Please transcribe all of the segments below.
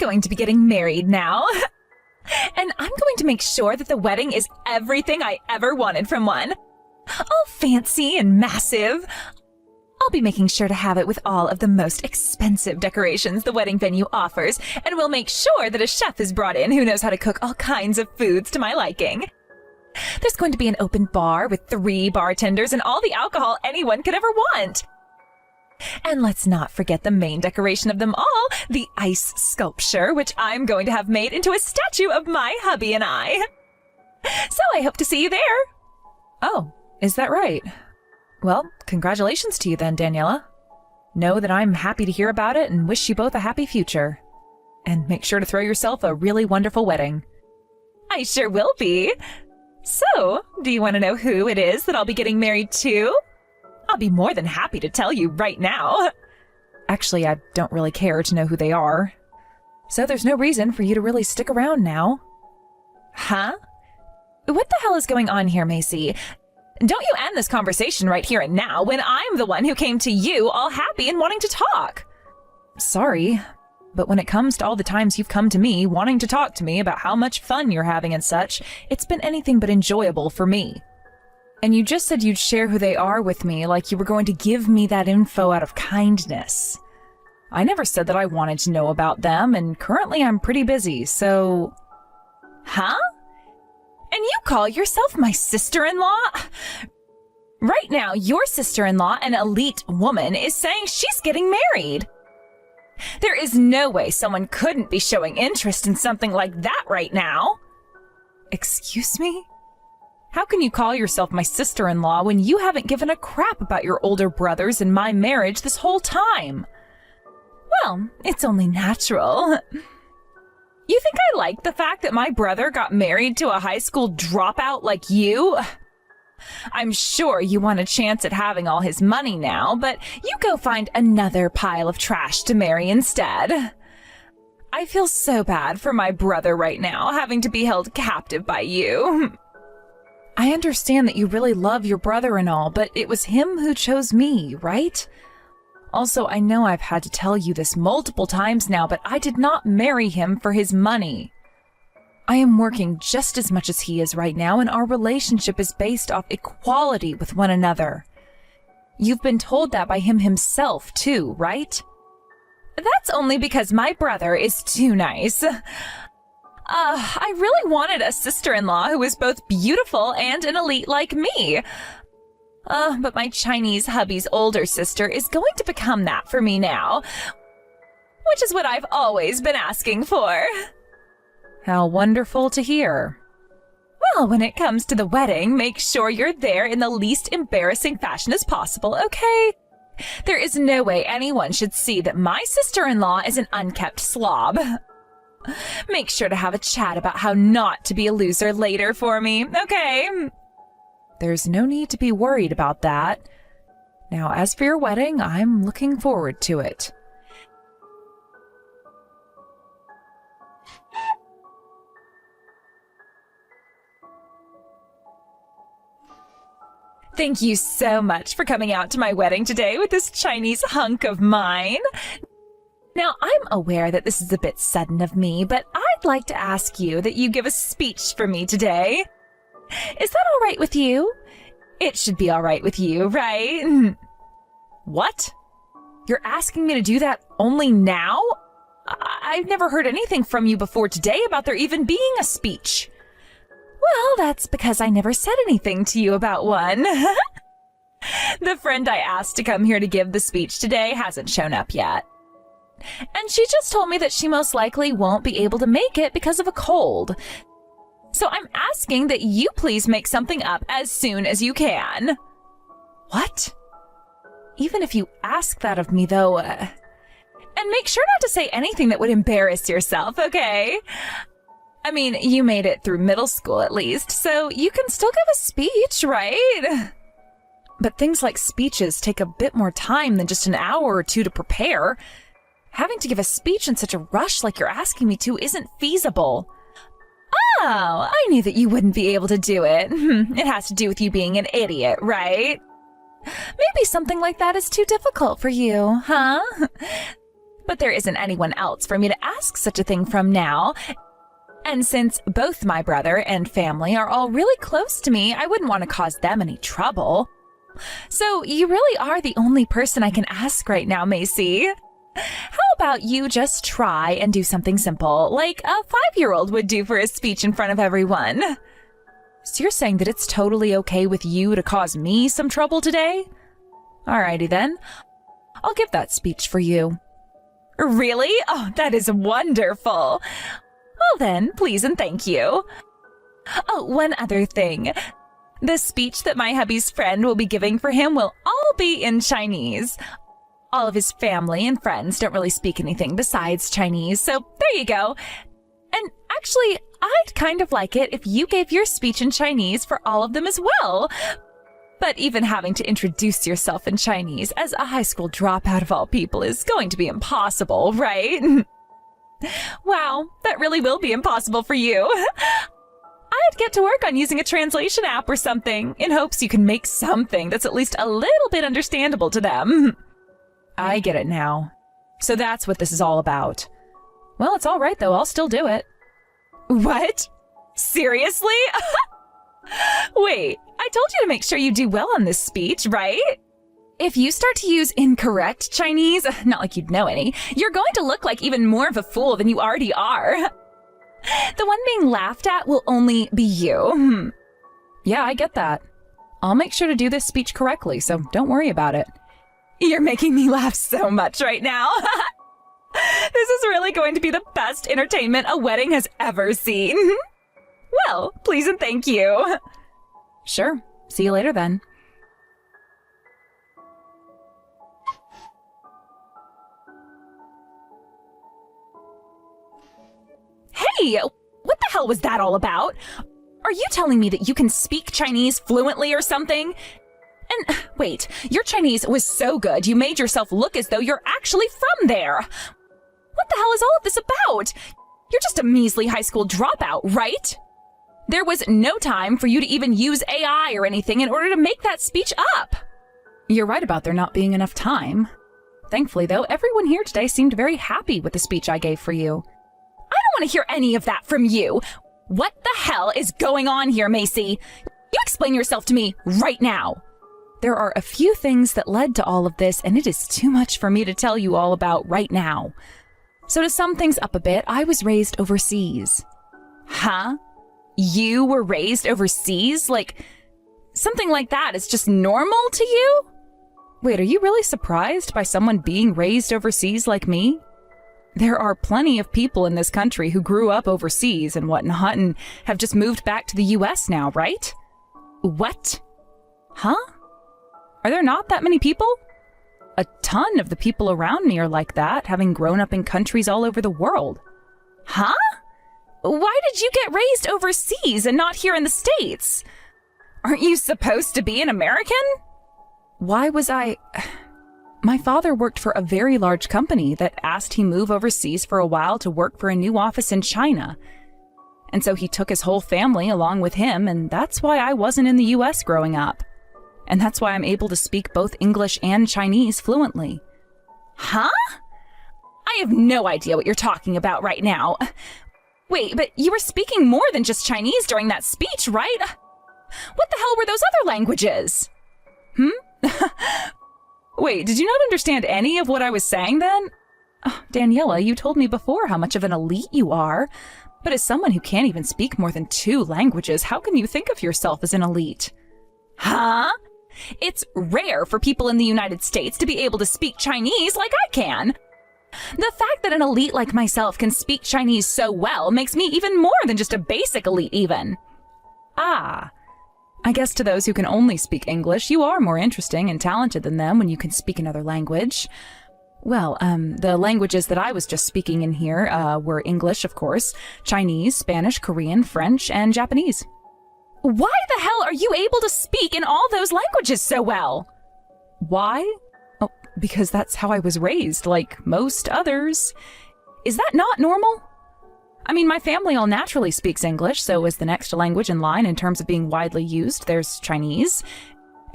going to be getting married now. And I'm going to make sure that the wedding is everything I ever wanted from one. All fancy and massive. I'll be making sure to have it with all of the most expensive decorations the wedding venue offers, and we'll make sure that a chef is brought in who knows how to cook all kinds of foods to my liking. There's going to be an open bar with 3 bartenders and all the alcohol anyone could ever want. And let's not forget the main decoration of them all, the ice sculpture, which I'm going to have made into a statue of my hubby and I. So I hope to see you there. Oh, is that right? Well, congratulations to you then, Daniela. Know that I'm happy to hear about it and wish you both a happy future. And make sure to throw yourself a really wonderful wedding. I sure will be. So, do you want to know who it is that I'll be getting married to? I'll be more than happy to tell you right now. Actually, I don't really care to know who they are. So there's no reason for you to really stick around now. Huh? What the hell is going on here, Macy? Don't you end this conversation right here and now when I'm the one who came to you all happy and wanting to talk. Sorry, but when it comes to all the times you've come to me wanting to talk to me about how much fun you're having and such, it's been anything but enjoyable for me. And you just said you'd share who they are with me like you were going to give me that info out of kindness. I never said that I wanted to know about them, and currently I'm pretty busy, so... Huh? And you call yourself my sister-in-law? Right now, your sister-in-law, an elite woman, is saying she's getting married. There is no way someone couldn't be showing interest in something like that right now. Excuse me? How can you call yourself my sister-in-law when you haven't given a crap about your older brothers and my marriage this whole time? Well, it's only natural. You think I like the fact that my brother got married to a high school dropout like you? I'm sure you want a chance at having all his money now, but you go find another pile of trash to marry instead. I feel so bad for my brother right now, having to be held captive by you. I understand that you really love your brother and all, but it was him who chose me, right? Also, I know I've had to tell you this multiple times now, but I did not marry him for his money. I am working just as much as he is right now, and our relationship is based off equality with one another. You've been told that by him himself, too, right? That's only because my brother is too nice. I really wanted a sister-in-law who was both beautiful and an elite like me. But my Chinese hubby's older sister is going to become that for me now, which is what I've always been asking for. How wonderful to hear. Well, when it comes to the wedding, make sure you're there in the least embarrassing fashion as possible, okay? There is no way anyone should see that my sister-in-law is an unkept slob. Make sure to have a chat about how not to be a loser later for me, okay? There's no need to be worried about that. Now, as for your wedding, I'm looking forward to it. Thank you so much for coming out to my wedding today with this Chinese hunk of mine. Now, I'm aware that this is a bit sudden of me, but I'd like to ask you that you give a speech for me today. Is that all right with you? It should be all right with you, right? What? You're asking me to do that only now? I've never heard anything from you before today about there even being a speech. Well, that's because I never said anything to you about one. The friend I asked to come here to give the speech today hasn't shown up yet. And she just told me that she most likely won't be able to make it because of a cold. So I'm asking that you please make something up as soon as you can. What? Even if you ask that of me, though, And make sure not to say anything that would embarrass yourself, okay? I mean, you made it through middle school at least, so you can still give a speech, right? But things like speeches take a bit more time than just an hour or two to prepare. Having to give a speech in such a rush like you're asking me to isn't feasible. Oh, I knew that you wouldn't be able to do it. It has to do with you being an idiot, right? Maybe something like that is too difficult for you, huh? But there isn't anyone else for me to ask such a thing from now. And since both my brother and family are all really close to me, I wouldn't want to cause them any trouble. So you really are the only person I can ask right now, Macy. How about you just try and do something simple, like a 5-year-old would do for a speech in front of everyone? So you're saying that it's totally okay with you to cause me some trouble today? Alrighty then. I'll give that speech for you. Really? Oh, that is wonderful. Well then, please and thank you. Oh, one other thing. The speech that my hubby's friend will be giving for him will all be in Chinese. All of his family and friends don't really speak anything besides Chinese, so there you go. And actually, I'd kind of like it if you gave your speech in Chinese for all of them as well. But even having to introduce yourself in Chinese as a high school dropout of all people is going to be impossible, right? Wow, that really will be impossible for you. I'd get to work on using a translation app or something, in hopes you can make something that's at least a little bit understandable to them. I get it now. So that's what this is all about. Well, it's all right, though. I'll still do it. What? Seriously? Wait, I told you to make sure you do well on this speech, right? If you start to use incorrect Chinese, not like you'd know any, you're going to look like even more of a fool than you already are. The one being laughed at will only be you. Yeah, I get that. I'll make sure to do this speech correctly, so don't worry about it. You're making me laugh so much right now. This is really going to be the best entertainment a wedding has ever seen. Well, please and thank you. Sure. See you later then. Hey, what the hell was that all about? Are you telling me that you can speak Chinese fluently or something? And wait, your Chinese was so good you made yourself look as though you're actually from there. What the hell is all of this about? You're just a measly high school dropout, right? There was no time for you to even use AI or anything in order to make that speech up. You're right about there not being enough time. Thankfully, though, everyone here today seemed very happy with the speech I gave for you. I don't want to hear any of that from you. What the hell is going on here, Macy? You explain yourself to me right now. There are a few things that led to all of this, and it is too much for me to tell you all about right now. So to sum things up a bit, I was raised overseas. Huh? You were raised overseas? Like, something like that is just normal to you? Wait, are you really surprised by someone being raised overseas like me? There are plenty of people in this country who grew up overseas and whatnot and have just moved back to the US now, right? What? Huh? Are there not that many people? A ton of the people around me are like that, having grown up in countries all over the world. Huh? Why did you get raised overseas and not here in the States? Aren't you supposed to be an American? Why was I... My father worked for a very large company that asked he move overseas for a while to work for a new office in China. And so he took his whole family along with him, and that's why I wasn't in the US growing up. And that's why I'm able to speak both English and Chinese fluently. Huh? I have no idea what you're talking about right now. Wait, but you were speaking more than just Chinese during that speech, right? What the hell were those other languages? Wait, did you not understand any of what I was saying then? Oh, Daniela, you told me before how much of an elite you are. But as someone who can't even speak more than 2 languages, how can you think of yourself as an elite? Huh? It's rare for people in the United States to be able to speak Chinese like I can. The fact that an elite like myself can speak Chinese so well makes me even more than just a basic elite even. Ah. I guess to those who can only speak English, you are more interesting and talented than them when you can speak another language. Well, the languages that I was just speaking in here were English, of course, Chinese, Spanish, Korean, French, and Japanese. Why the hell are you able to speak in all those languages so well? Why? Oh, because that's how I was raised, like most others. Is that not normal? I mean, my family all naturally speaks English, so as the next language in line in terms of being widely used, there's Chinese.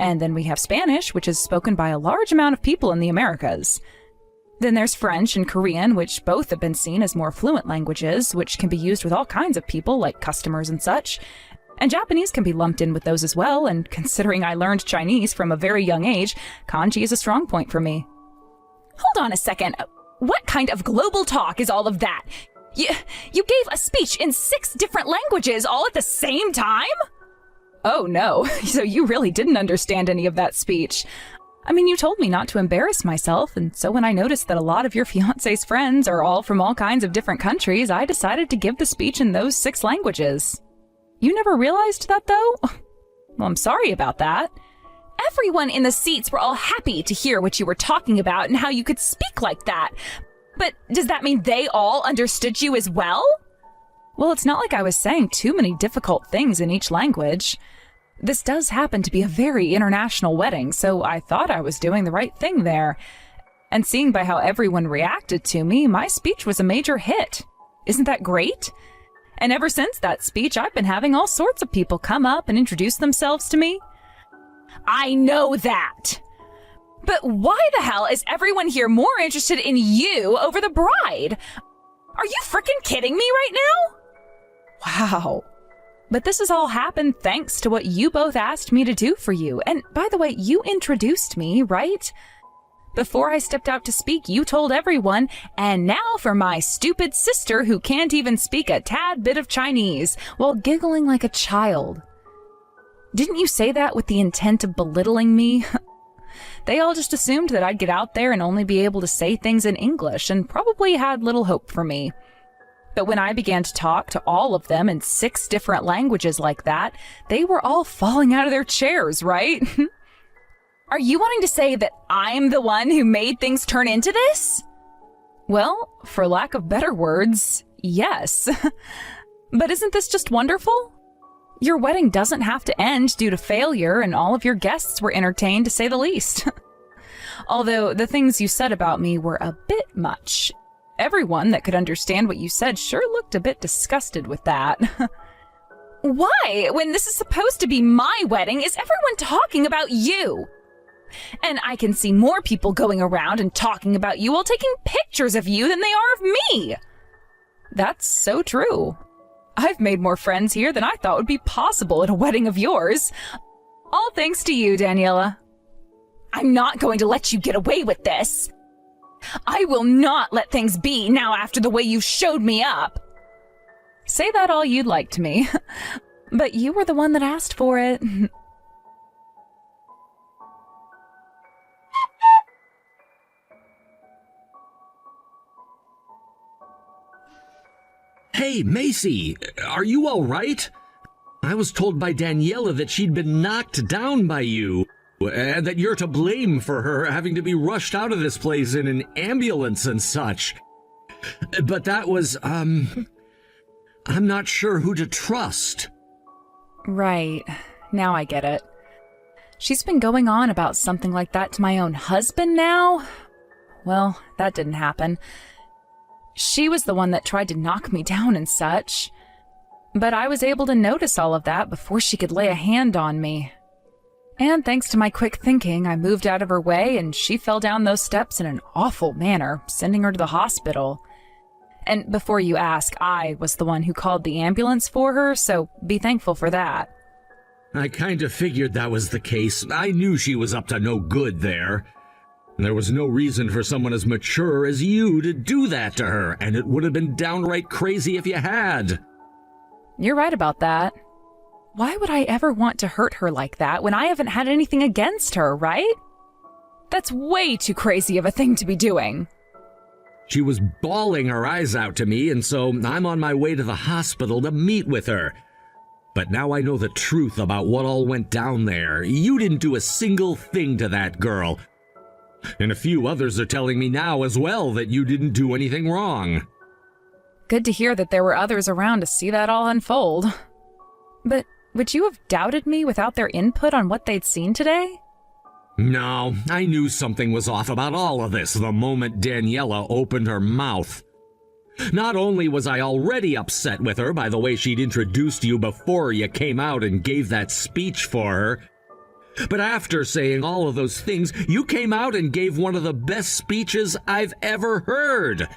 And then we have Spanish, which is spoken by a large amount of people in the Americas. Then there's French and Korean, which both have been seen as more fluent languages, which can be used with all kinds of people, like customers and such. And Japanese can be lumped in with those as well, and considering I learned Chinese from a very young age, kanji is a strong point for me. Hold on a second. What kind of global talk is all of that? You gave a speech in 6 different languages all at the same time? Oh no, so you really didn't understand any of that speech. I mean, you told me not to embarrass myself, and so when I noticed that a lot of your fiancé's friends are all from all kinds of different countries, I decided to give the speech in those 6 languages. You never realized that, though? Well, I'm sorry about that. Everyone in the seats were all happy to hear what you were talking about and how you could speak like that. But does that mean they all understood you as well? Well, it's not like I was saying too many difficult things in each language. This does happen to be a very international wedding, so I thought I was doing the right thing there. And seeing by how everyone reacted to me, my speech was a major hit. Isn't that great? And ever since that speech, I've been having all sorts of people come up and introduce themselves to me. I know that. But why the hell is everyone here more interested in you over the bride? Are you frickin' kidding me right now? Wow. But this has all happened thanks to what you both asked me to do for you. And by the way, you introduced me, right? Before I stepped out to speak, you told everyone, and now for my stupid sister who can't even speak a tad bit of Chinese, while giggling like a child. Didn't you say that with the intent of belittling me? They all just assumed that I'd get out there and only be able to say things in English, and probably had little hope for me. But when I began to talk to all of them in 6 different languages like that, they were all falling out of their chairs, right? Are you wanting to say that I'm the one who made things turn into this? Well, for lack of better words, yes. But isn't this just wonderful? Your wedding doesn't have to end due to failure, and all of your guests were entertained, to say the least. Although the things you said about me were a bit much. Everyone that could understand what you said sure looked a bit disgusted with that. Why, when this is supposed to be my wedding, is everyone talking about you? And I can see more people going around and talking about you while taking pictures of you than they are of me. That's so true. I've made more friends here than I thought would be possible at a wedding of yours. All thanks to you, Daniela. I'm not going to let you get away with this. I will not let things be now after the way you showed me up. Say that all you'd like to me, but you were the one that asked for it. Hey, Macy, are you all right? I was told by Daniela that she'd been knocked down by you, and that you're to blame for her having to be rushed out of this place in an ambulance and such. But that was, I'm not sure who to trust. Right. Now I get it. She's been going on about something like that to my own husband now? Well, that didn't happen. She was the one that tried to knock me down and such. But I was able to notice all of that before she could lay a hand on me. And thanks to my quick thinking, I moved out of her way and she fell down those steps in an awful manner, sending her to the hospital. And before you ask, I was the one who called the ambulance for her, so be thankful for that. I kind of figured that was the case. I knew she was up to no good there. There was no reason for someone as mature as you to do that to her, and it would have been downright crazy if you had. You're right about that. Why would I ever want to hurt her like that when I haven't had anything against her, right? That's way too crazy of a thing to be doing. She was bawling her eyes out to me, and so I'm on my way to the hospital to meet with her. But now I know the truth about what all went down there. You didn't do a single thing to that girl. And a few others are telling me now as well that you didn't do anything wrong. Good to hear that there were others around to see that all unfold. But would you have doubted me without their input on what they'd seen today? No, I knew something was off about all of this the moment Daniela opened her mouth. Not only was I already upset with her by the way she'd introduced you before you came out and gave that speech for her, But after saying all of those things, you came out and gave one of the best speeches I've ever heard.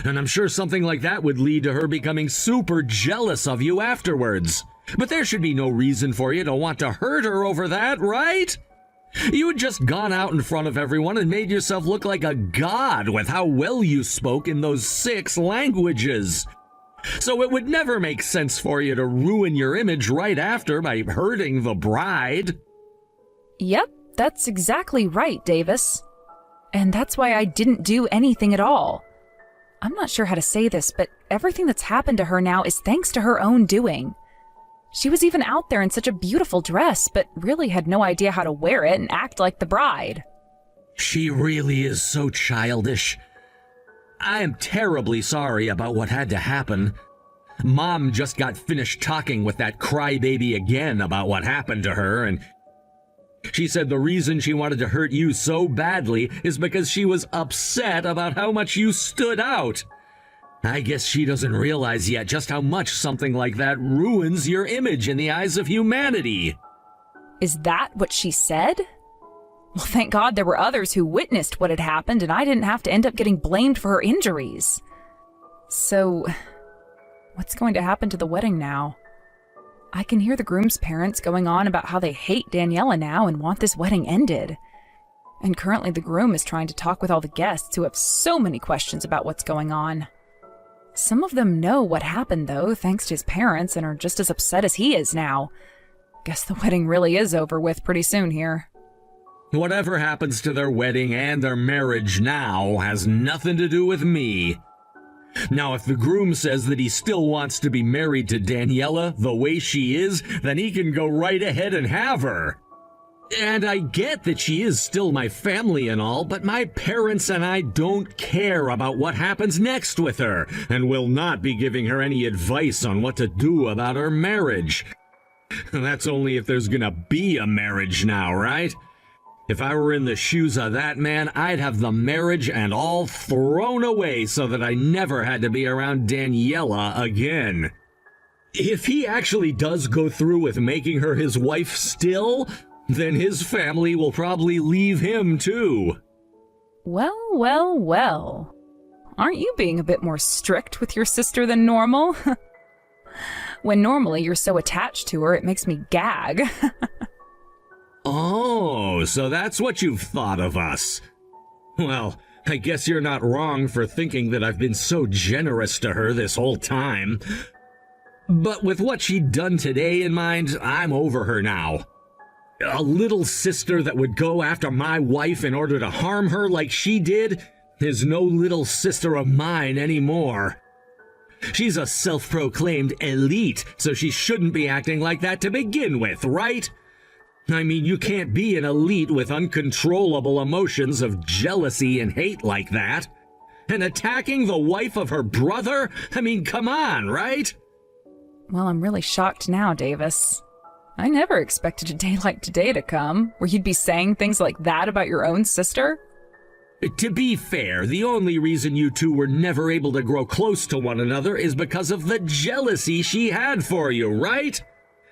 And I'm sure something like that would lead to her becoming super jealous of you afterwards. But there should be no reason for you to want to hurt her over that, right? You had just gone out in front of everyone and made yourself look like a god with how well you spoke in those 6 languages. So it would never make sense for you to ruin your image right after by hurting the bride. Yep, that's exactly right, Davis. And that's why I didn't do anything at all. I'm not sure how to say this, but everything that's happened to her now is thanks to her own doing. She was even out there in such a beautiful dress, but really had no idea how to wear it and act like the bride. She really is so childish. I am terribly sorry about what had to happen. Mom just got finished talking with that crybaby again about what happened to her, and she said the reason she wanted to hurt you so badly is because she was upset about how much you stood out. I guess she doesn't realize yet just how much something like that ruins your image in the eyes of humanity. Is that what she said? Well, thank God there were others who witnessed what had happened and I didn't have to end up getting blamed for her injuries. So, what's going to happen to the wedding now? I can hear the groom's parents going on about how they hate Daniela now and want this wedding ended. And currently the groom is trying to talk with all the guests who have so many questions about what's going on. Some of them know what happened, though, thanks to his parents, and are just as upset as he is now. Guess the wedding really is over with pretty soon here. Whatever happens to their wedding and their marriage now has nothing to do with me. Now, if the groom says that he still wants to be married to Daniela the way she is, then he can go right ahead and have her. And I get that she is still my family and all, but my parents and I don't care about what happens next with her, and will not be giving her any advice on what to do about her marriage. That's only if there's gonna be a marriage now, right? If I were in the shoes of that man, I'd have the marriage and all thrown away so that I never had to be around Daniela again. If he actually does go through with making her his wife still, then his family will probably leave him too. Well, well, well. Aren't you being a bit more strict with your sister than normal? When normally you're so attached to her, it makes me gag. Oh, so that's what you've thought of us. Well, I guess you're not wrong for thinking that I've been so generous to her this whole time. But with what she'd done today in mind, I'm over her now. A little sister that would go after my wife in order to harm her like she did is no little sister of mine anymore. She's a self-proclaimed elite, so she shouldn't be acting like that to begin with, right? I mean, you can't be an elite with uncontrollable emotions of jealousy and hate like that. And attacking the wife of her brother? I mean, come on, right? Well, I'm really shocked now, Davis. I never expected a day like today to come, where you'd be saying things like that about your own sister. To be fair, the only reason you two were never able to grow close to one another is because of the jealousy she had for you, right?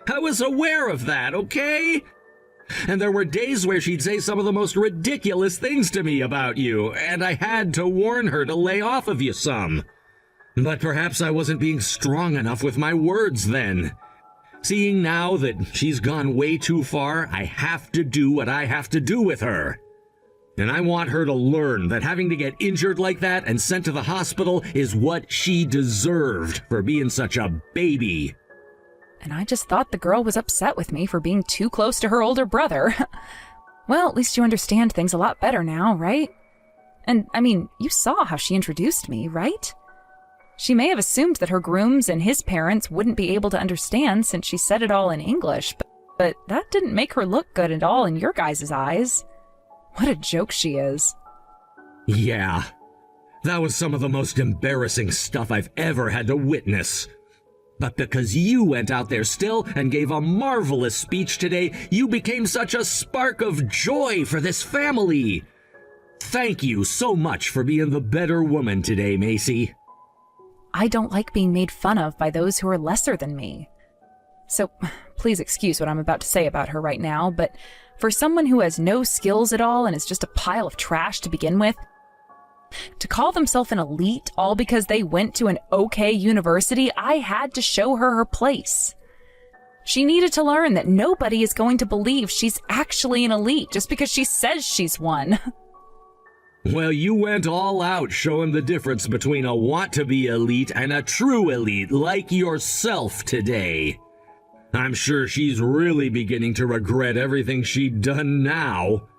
I was aware of that, okay? And there were days where she'd say some of the most ridiculous things to me about you, and I had to warn her to lay off of you some. But perhaps I wasn't being strong enough with my words then. Seeing now that she's gone way too far, I have to do what I have to do with her. And I want her to learn that having to get injured like that and sent to the hospital is what she deserved for being such a baby. And I just thought the girl was upset with me for being too close to her older brother. Well, at least you understand things a lot better now, right? And, I mean, you saw how she introduced me, right? She may have assumed that her grooms and his parents wouldn't be able to understand since she said it all in English, but that didn't make her look good at all in your guys' eyes. What a joke she is. Yeah, that was some of the most embarrassing stuff I've ever had to witness. But because you went out there still and gave a marvelous speech today, you became such a spark of joy for this family. Thank you so much for being the better woman today, Macy. I don't like being made fun of by those who are lesser than me. So please excuse what I'm about to say about her right now, but for someone who has no skills at all and is just a pile of trash to begin with, to call themselves an elite all because they went to an okay university, I had to show her her place. She needed to learn that nobody is going to believe she's actually an elite just because she says she's one. Well, you went all out showing the difference between a want-to-be elite and a true elite like yourself today. I'm sure she's really beginning to regret everything she'd done now.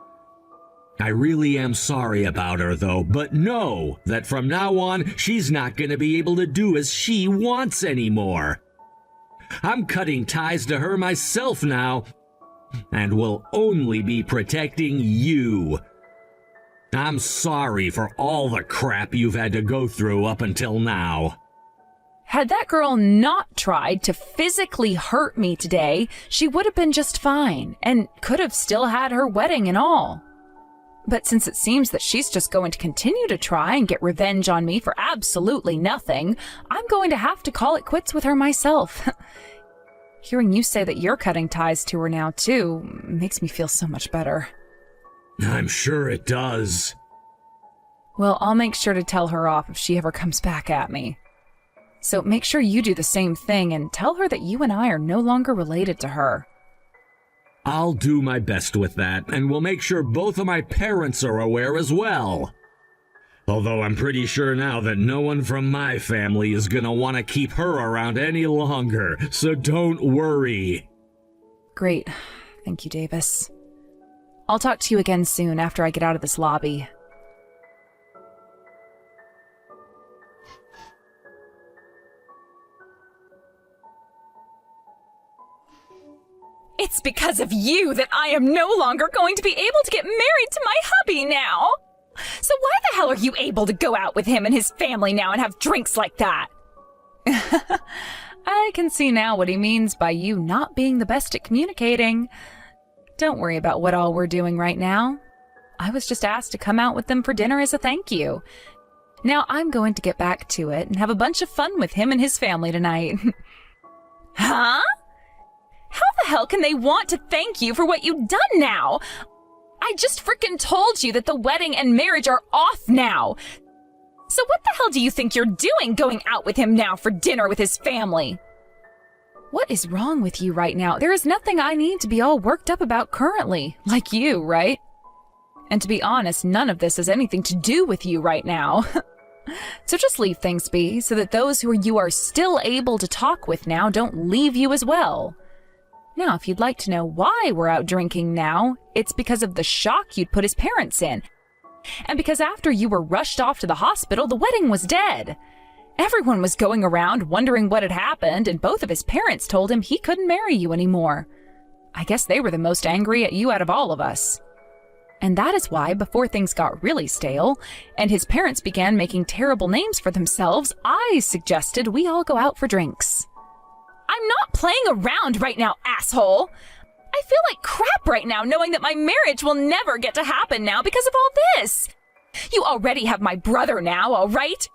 I really am sorry about her, though, but know that from now on, she's not going to be able to do as she wants anymore. I'm cutting ties to her myself now, and will only be protecting you. I'm sorry for all the crap you've had to go through up until now. Had that girl not tried to physically hurt me today, she would have been just fine and could have still had her wedding and all. But since it seems that she's just going to continue to try and get revenge on me for absolutely nothing, I'm going to have to call it quits with her myself. Hearing you say that you're cutting ties to her now, too, makes me feel so much better. I'm sure it does. Well, I'll make sure to tell her off if she ever comes back at me. So make sure you do the same thing and tell her that you and I are no longer related to her. I'll do my best with that, and we'll make sure both of my parents are aware as well. Although I'm pretty sure now that no one from my family is gonna want to keep her around any longer, so don't worry. Great. Thank you, Davis. I'll talk to you again soon after I get out of this lobby. It's because of you that I am no longer going to be able to get married to my hubby now. So why the hell are you able to go out with him and his family now and have drinks like that? I can see now what he means by you not being the best at communicating. Don't worry about what all we're doing right now. I was just asked to come out with them for dinner as a thank you. Now I'm going to get back to it and have a bunch of fun with him and his family tonight. Huh? How the hell can they want to thank you for what you've done now? I just frickin' told you that the wedding and marriage are off now. So what the hell do you think you're doing going out with him now for dinner with his family? What is wrong with you right now? There is nothing I need to be all worked up about currently, like you, right? And to be honest, none of this has anything to do with you right now. So just leave things be so that those who you are still able to talk with now don't leave you as well. Now, if you'd like to know why we're out drinking now, it's because of the shock you'd put his parents in. And because after you were rushed off to the hospital, the wedding was dead. Everyone was going around wondering what had happened, and both of his parents told him he couldn't marry you anymore. I guess they were the most angry at you out of all of us. And that is why, before things got really stale, and his parents began making terrible names for themselves, I suggested we all go out for drinks. I'm not playing around right now, asshole. I feel like crap right now knowing that my marriage will never get to happen now because of all this. You already have my brother now, all right?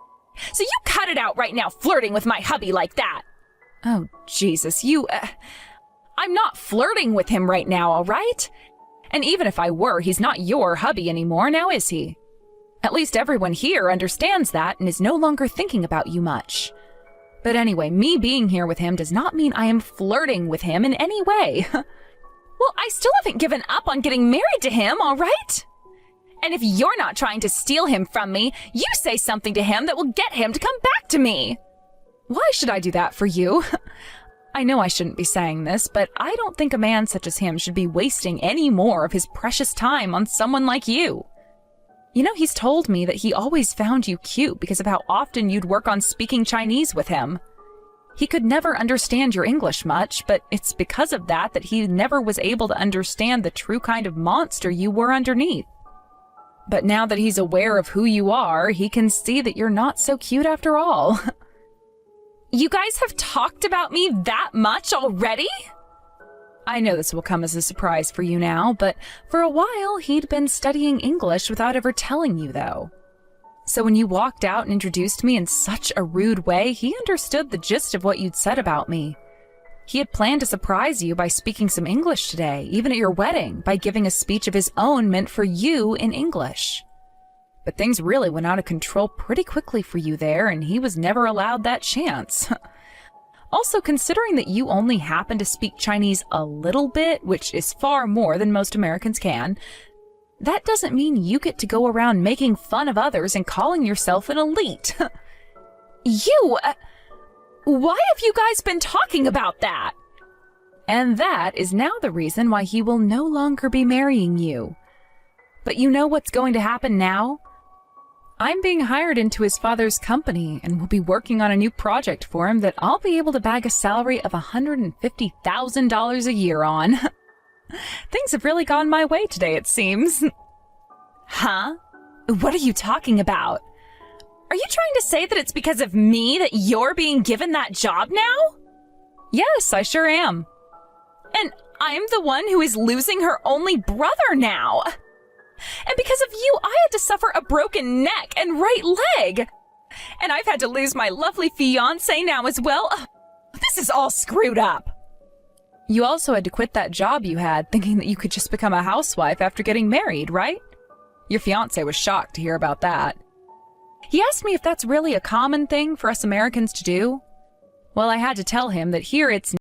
So you cut it out right now flirting with my hubby like that. Oh, Jesus, I'm not flirting with him right now, all right? And even if I were, he's not your hubby anymore, now is he? At least everyone here understands that and is no longer thinking about you much. But anyway, me being here with him does not mean I am flirting with him in any way. Well, I still haven't given up on getting married to him, all right? And if you're not trying to steal him from me, you say something to him that will get him to come back to me. Why should I do that for you? I know I shouldn't be saying this, but I don't think a man such as him should be wasting any more of his precious time on someone like you. You know, he's told me that he always found you cute because of how often you'd work on speaking Chinese with him. He could never understand your English much, but it's because of that he never was able to understand the true kind of monster you were underneath. But now that he's aware of who you are, he can see that you're not so cute after all. You guys have talked about me that much already? I know this will come as a surprise for you now, but for a while he'd been studying English without ever telling you, though. So when you walked out and introduced me in such a rude way, he understood the gist of what you'd said about me. He had planned to surprise you by speaking some English today, even at your wedding, by giving a speech of his own meant for you in English. But things really went out of control pretty quickly for you there, and he was never allowed that chance. Also, considering that you only happen to speak Chinese a little bit, which is far more than most Americans can, that doesn't mean you get to go around making fun of others and calling yourself an elite. Why have you guys been talking about that? And that is now the reason why he will no longer be marrying you. But you know what's going to happen now? I'm being hired into his father's company and will be working on a new project for him that I'll be able to bag a salary of $150,000 a year on. Things have really gone my way today, it seems. Huh? What are you talking about? Are you trying to say that it's because of me that you're being given that job now? Yes, I sure am. And I'm the one who is losing her only brother now. And because of you, I had to suffer a broken neck and right leg. And I've had to lose my lovely fiancé now as well. This is all screwed up. You also had to quit that job you had, thinking that you could just become a housewife after getting married, right? Your fiancé was shocked to hear about that. He asked me if that's really a common thing for us Americans to do. Well, I had to tell him that here it's